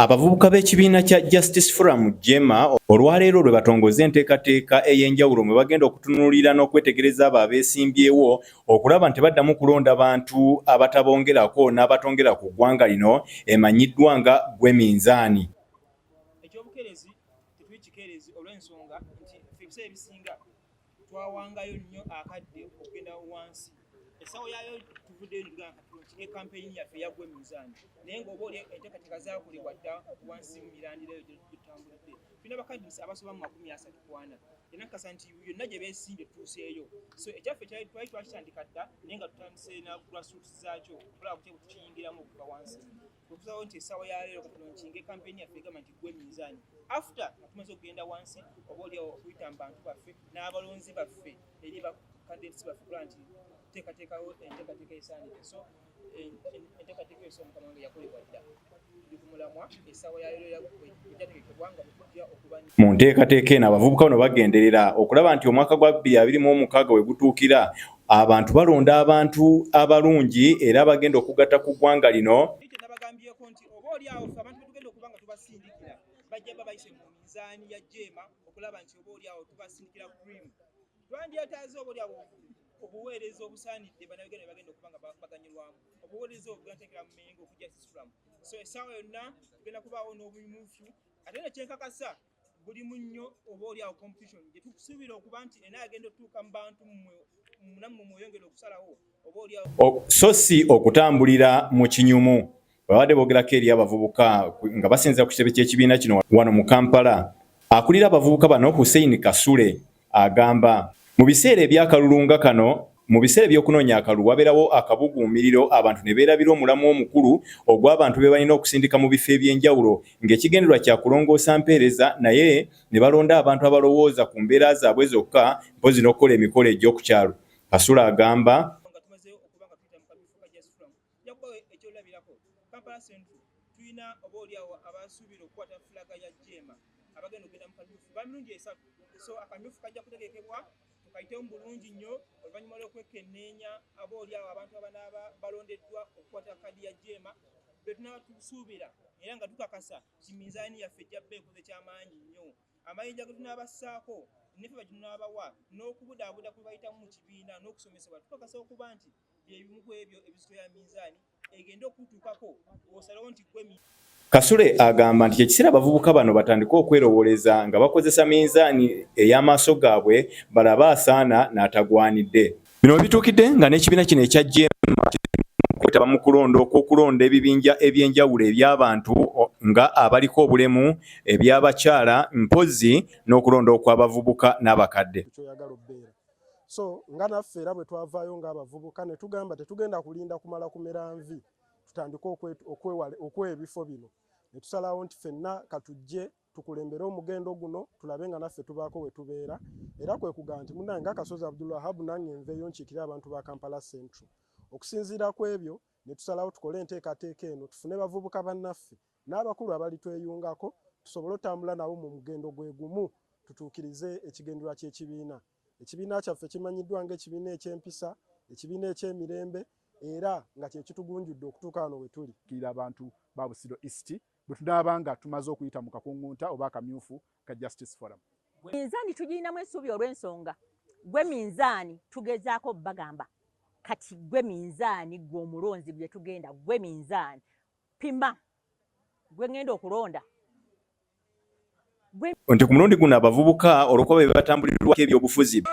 Abavubuka b'ekibiina kya Justice Forum Jema olwaleero lwe batongoza enteekateeka ey'enjawulo mwe bagenda okutunuulira n'okwetegereza abo abeesimbyewo okulaba nti baddamu kulonda bantu abatabongerako n'abatongera ku ggwanga lino emanyiddwa nga Gweminzaani. Ekyobukeerezi tetwekikeerezi olw'ensonga nti ebiseera ebisinga twawangayo nnyo akadde okugenda wansi. Essawo yaayo tuvuddeyo nigamba kati kampeyini yaffe eya Gweminzaani naye ng'oba oli enteekateeka zaakolebwa dda wansi mu mirandira eyo gye tutambulidde. Tulina bakadinisi abasoba mu 34 era nkakasa nti yonna gye beesimbye tutuuseeyo. So ekyaffe twali twakitandika dda naye nga tutandise na grassroots zaakyo okulaba kutya bwe tukiyingiramu okuva wansi. Tukusawo nti essaawa ya leero kati nkinge kampeyini yaffe egamba nti Gweminzaani. After nga tumaze okugenda wansi oba oliawo okuyita mu bantu baffe n'abalonzi baffe eri bakadinisi baffe kulaba nti teekateekawo enteekateeka esaanidde. So enteekateeka esooka Mukama wange yakolebwa dda. Tuli ku mulamwa essaawa ya leero ejjategekebwa nga tujja okuba mu nteekateeka eno abavubuka bano bagenderera okulaba nti omwaka gwa 2026 we gutuukira abantu balonda abantu abalungi era bagenda okugatta ku ggwanga lino. Nabagambyeko nti oba oliawo abantu betugenda okuba nga tubasindikira bajja babayise mu minzaani ya Jema okulaba nti oba oliawo tubasindikira cream. Twandyetaaze oba oliawo obuweereza obusaanidde bannabiganda bagenda okuba nga baganyulwamu obuweereza obugateekera mu Mengo ku Justice Forum. So essaawa yonna tugenda kubaawo n'obuyumufyu ate nekyenkakasa buli munnyo oba oliawo competition gye tukusuubira okuba nti ena agenda otutuuka mu bantu nammwe mweyongera okusalawo oba oliawo so si okutambulira mu kinyumu. Babadde boogerako eri abavubuka nga basinziira ku kitebe ky'ekibiina kino wano mu Kampala. Akulira abavubuka bano Hussein Kasule agamba mu biseera ebyakalulunga kano mu biseera by'okunoonya akalulu wabeerawo akabuguumiriro abantu ne beerabira omulamu omukulu ogw'abantu be balina okusindika mu bifo eby'enjawulo ng'ekigendererwa kya kulongoosa mpeereza naye ne balonda abantu abalowooza ku mbeera zaabwe zokka mpozi n'okukola emikolo egy'oku kyalo. Kasule agamba tulina oba oliawo abasuubira okukwata fulaga ya Jema abagenda okugenda mu kamyufu bamulungi esatu. So akamyufu kajja kutegekebwa tukayiteemu bulungi nnyo oluvannyuma lw'okwekenneenya aba oliawo abantu abanaaba balondeddwa okukwata kadi ya Jema be tunaaba tusuubira era nga tukakasa ti minzaani yaffe ejjabba ekoze kyamaanyi nnyo. Amayinja ge tunaabassaako neffe bye tunaabawa n'okubudaabuda kwe bayitamu mu kibiina n'okusomesebwa tukakasa okuba nti byebimu ku ebyo ebizitoya minzaani egenda okutuukako osalawo nti Kasule agamba nti ekiseera abavubuka bano batandika okwerowooleza nga bakozesa minzaani ey'amaaso gaabwe balaba asaana n'atagwanidde. Bino bituukidde nga n'ekibiina kino ekya Jema kwetaba mu kulonda okw'okulonda ebibinja eby'enjawulo eby'abantu nga abaliko obulemu eby'abakyala mpozi n'okulonda okw'abavubuka n'abakadde. So nga naffe era bwe twavaayo ng'abavubuka ne tugamba tetugenda kulinda kumala kumera nvi tutandike okwebifo bino ne tusalawo nti ffenna katujje tukulembere omugendo guno tulabe nga naffe tubaako we tubeera era kwe kugamba nti munnange ng'akasozi Abdulwahab nange nveeyo nkiikire abantu ba Kampala Central. Okusinziira ku ebyo ne tusalawo tukole enteekateeka eno tufune bavubuka bannaffe n'abakulu abalitweyungako tusobole otambula nabo mu mugendo gwe gumu tutuukirize ekigendererwa ky'ekibiina. Ekibiina kyaffe kimanyiddwa ng'ekibiina eky'empisa, ekibiina eky'emirembe era nga kye kitugunjudde okutuuka wano we tuli. Kira abantu ba Busiro East bwe tunaaba nga tumaze okuyita mu kakungunta oba akamyufu ka Justice Forum. Minzaani tugirinamu essuubi olw'ensonga Gweminzaani tugezaako bagamba kati Gweminzaani gwe omulonzi bye tugenda Gweminzaani pima gwe ngenda okulonda. Nti ku mulundi guno abavubuka olw'okuba be batambulirwako ebyobufuzi